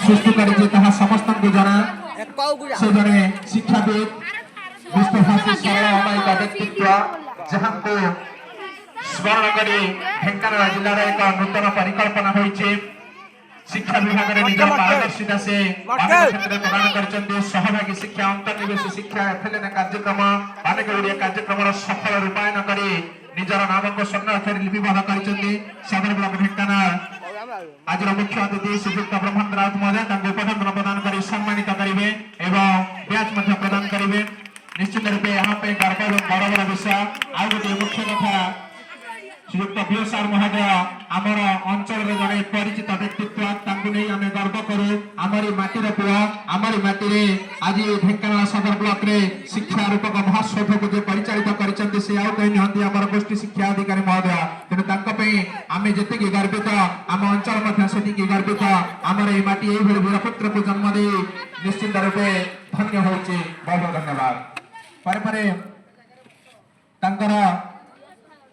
सृष्टि करिछि ताहा समस्तଙ୍କୁ जरा से जने शिक्षाविद विश्वभाषी सरल अमायिक व्यक्तित्व जहाँको स्मरण करी ढेंकानाल जिल्लार एक नूतन परिकल्पना होइछि शिक्षा विभाग में निज पारदर्शिता से अनेक क्षेत्र प्रदान करछन्ते सहभागी शिक्षा अंतर्निवेश शिक्षा एफएलएन कार्यक्रम अनेक गुड़िया कार्यक्रम सफल रूपायन करी निजर नाम को स्वर्ण अक्षर लिपिबद्ध करछन्ते सदर ब्लॉक ढेंकानाल आज मुख्य अतिथि श्रीयुक्त ब्रह्मानंद राउत महोदय उपधन प्रदान कर सम्मानित करेंगे एवं ब्याज प्रदान करेंगे निश्चित रूपे यहाँ पे गर्व और गौरवर विषय आउ गोटे मुख्य कथा श्रीयुक्त बीएसआर महोदय आमर अंचल जड़े परिचित व्यक्तित्व नहीं आम गर्व करूँ आमरी माटीर पुआ आमरी माटी आज ढेंकानाल सदर ब्लॉक रे शिक्षा रूपक महाशोध को जो परिचालित करते से आउ कहीं निहंती आमर गोष्ठी शिक्षा अधिकारी महोदय तेणु आम जी गर्वित आम अंचल से गर्वित आमर ये माटी ये वीरपुत्र को जन्म दे निश्चित रूपे धन्य होची बहुत धन्यवाद पर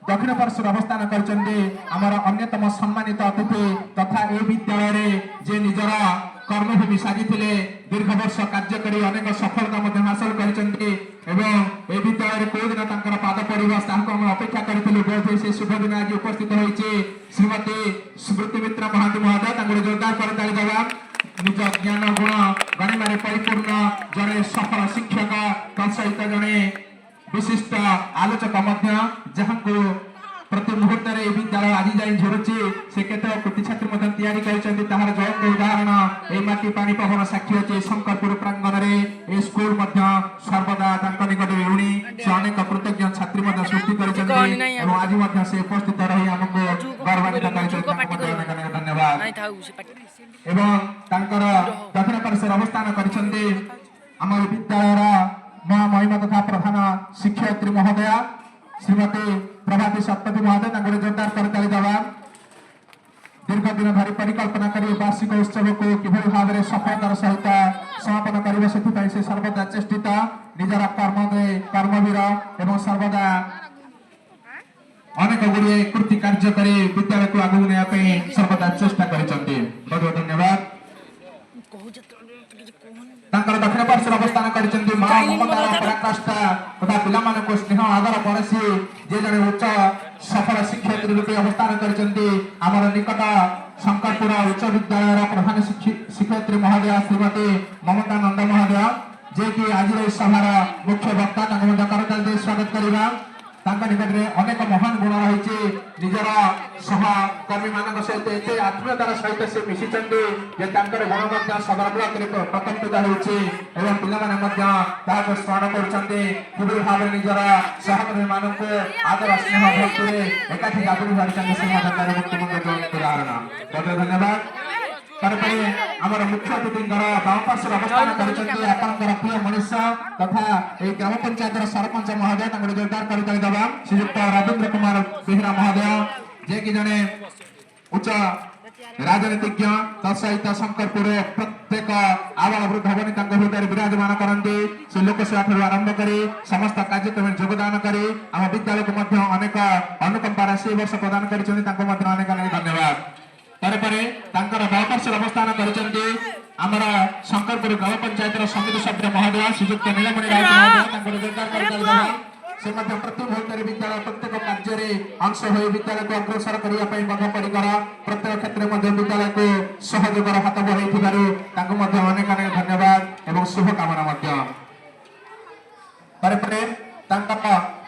दक्षिण पार्श्वर अवस्थान करछन्ते आमर अन्यतम सम्मानित अतिथि तथा ए विद्यालय जे निजर कर्मभूमि साजिथिले दीर्घ वर्ष कार्य करी अनेक सफलता हासिल करछन्ते एवं ए विद्यालय को दिन तांकर पाद पड़िबा ताहाको हम अपेक्षा करथिलु बहुत से शुभ दिन आज उपस्थित होइछे श्रीमती स्मृति मित्र महांती महोदय तांकर जोरदार करताली देबा निज ज्ञान गुण गणिमारे परिपूर्ण जड़े सफल शिक्षक तत्सहित जड़े विशिष्ट आलोचक जहाँ को प्रति मुहूर्त विद्यालय आज जाए झुरुची से केतक कोटी छात्री तैयारी तार जयंत उदाहरण ए माटी पानी पवन साक्षी अच्छे शंकरपुर प्रांगण में स्कूल सर्वदा निकट ऋणी से अनेक कृतज्ञ छात्री सृष्टि कर आज से उपस्थित रही आमको गौरवान्वित कर धन्यवाद एवं दक्षिण पार्श्वर अवस्थान करछन्ते आम विद्यालय महामहिमा तथा प्रधान शिक्षयित्री महोदय श्रीमती प्रभाती सप्तती महोदय जोरदार करताली देवा दीर्घ दिन धरी परिकल्पना करी वार्षिक उत्सव को किभली भाव में सफलतार सहित समापन करबे से से सर्वदा चेष्टित निजर कर्मवीर एवं सर्वदा अनेक गुड़िए कृति कार्य करी विद्यालय को आगू ने सर्वदा चेष्टा करछन्ते बहुत धन्यवाद दक्षिण पार्श्वर अवस्थान करछन्ते मां ममतार पराकाष्ठा तथा पिलामान को स्नेह आदर परसी जे जने उच्च सफल शिक्षयित्री रूपे अवस्थान करछन्ते आमर निकट शंकरपुर उच्च विद्यालय प्रधान शिक्षयित्री महोदय श्रीमती ममता नंद महोदय जे कि आज सभार मुख्य वक्ता करताल स्वागत करवा निकट में अनेक महान गुण रही निजर सहकर्मी मान सहित एत आत्मीयतार सहित से मिशी गुण सदर ब्लॉक प्रकटित होती स्मरण कर भाव निजर सहकर्मी मान आदर स्नेह भक्ति एकाठी आगुरी मुक्तिमंद उदाहरण बहुत धन्यवाद आमर मुख्य अतिथि बाम पार्श्वर अवस्थान कर प्रिय मनुष्य तथा ग्राम पंचायत सरपंच महोदय जोरदार करताली देवा श्रीयुक्त रवींद्र कुमार बेहरा महोदय जे कि जने उच्च राजनीतिज्ञ तत्सहित शंकरपुर प्रत्येक आवाल वृद्ध भवनी हृदय विराजमान करते से लोकसेवा ठूँ आरंभ कर समस्त कार्यक्रम योगदान कर आम विद्यालय को अनेक अनुकंपा राशि वर्ष प्रदान कर अनेक धन्यवाद बापार्श्वर अवस्थान कर शंकरपुर ग्राम पंचायत समिति सभ्य महोदय श्रीयुक्त नीलमणि राउत महोदय से प्रति मुहूर्त विद्यालय प्रत्येक कार्य अंश हो विद्यालय को अग्रसर करने बद्धपरिकर प्रत्येक क्षेत्र में विद्यालय को सहयोगर हाथ बढ़ाई अनेक अनेक धन्यवाद एवं शुभकामना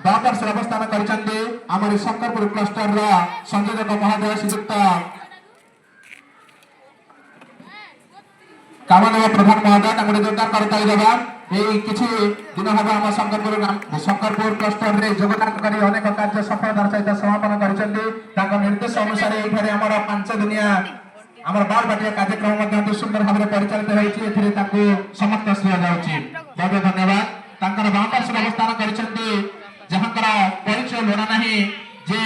बापार्श्वर अवस्थान कर शंकरपुर क्लस्टर संयोजक महोदय श्रीयुक्त कामदेव प्रधान महोदय जोरदार करताली देवा किसी दिन हम आम शंकरपुर क्लस्टर में योगदान कर अनेक कार्य सफलतार सहित समापन कर निर्देश अनुसार ये 5 दिनिया आम बाल बाटिया कार्यक्रम सुंदर भाव में परिचालित होती समस्त श्रेय जाऊँगी बहुत धन्यवाद बाम पार्श्वर अवस्थान कर जहाँ परिचय लोड़ा ना जे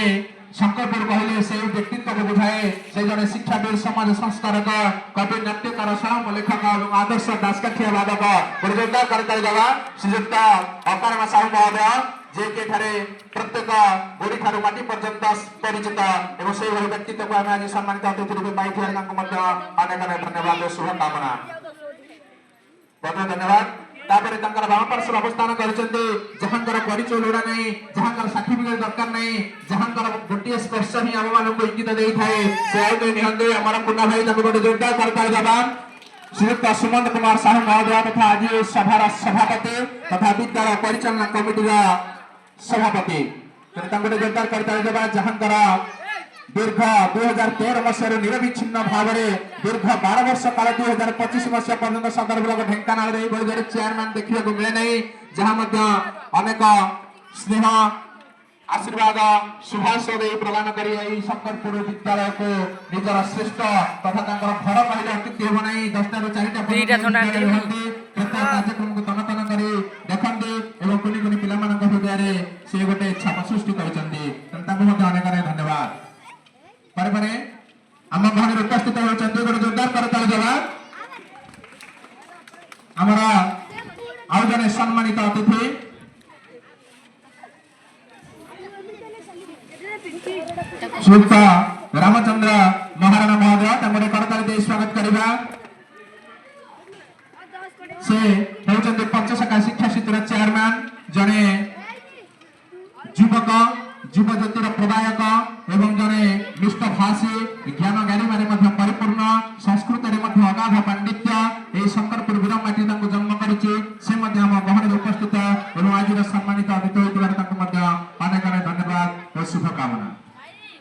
शंकरपुर कहले से व्यक्तित्व को बुझाए से जने शिक्षाविद समाज संस्कारक कवि नाट्यकार स्वयं लेखक और आदर्श दासकाठिया वादक जोरदार करताली देवा श्रीयुक्त अकारमा साहू महोदय जे के ठारे प्रत्येक गोड़ी ठारू माटी पर्यंत परिचित एवं से भली व्यक्तित्व को आम आज सम्मानित अतिथि रूपे पाई अनेक अनेक धन्यवाद और शुभकामना बहुत धन्यवाद तापर तंकर बाम पार्श्व अवस्थान करछन्ते जहांकर परिचय लोड़ा नहीं जहांकर सर्टिफिकेट दरकार नहीं जहांकर गोटे स्पर्श ही आम मान को इंगित देई थाए से आउ तो निहंदे हमारा कुन्ना भाई तक गोटे जोरदार करताल जवाब श्रीयुक्त सुमंत कुमार साहू महोदय तथा आज सभार सभापति तथा विद्यालय परिचालना कमिटी सभापति गोटे जोरदार करताल जवाब जहांकर दीर्घ 2013 मसीह निरविच्छिन्न भाव दीर्घ 12 वर्ष काल 2025 मसीह पर्यंत सदर ब्लॉक ढेंकानाल जड़े चेयरमैन देखा मिले नहीं जहाँ अनेक स्नेह आशीर्वाद सुभाष प्रदान कर शंकरपुर विद्यालय को निजर श्रेष्ठ तथा घर कहले अत्युक्ति हम ना 10टा ରୁ 4टा प्रत्येक कार्यक्रम को तन तन कर देखते और कुनि कुनि पिला हृदय से गोटे छाप सृष्टि कर अनेक धन्यवाद परे परे आम घर उपस्थित होती गोटे जोरदार करताल जवाब आमर आउ जने सम्मानित अतिथि श्रीयुक्त रामचंद्र महाराणा महोदय करताल दे स्वागत करवा से होचंदे पंचशाखा शिक्षा समितिर चेयरमैन जने युवक युव ज्योतिर प्रदायक एवं जने निष्ठ भाषी ज्ञान ज्ञानी माने परिपूर्ण संस्कृत अगाध पंडित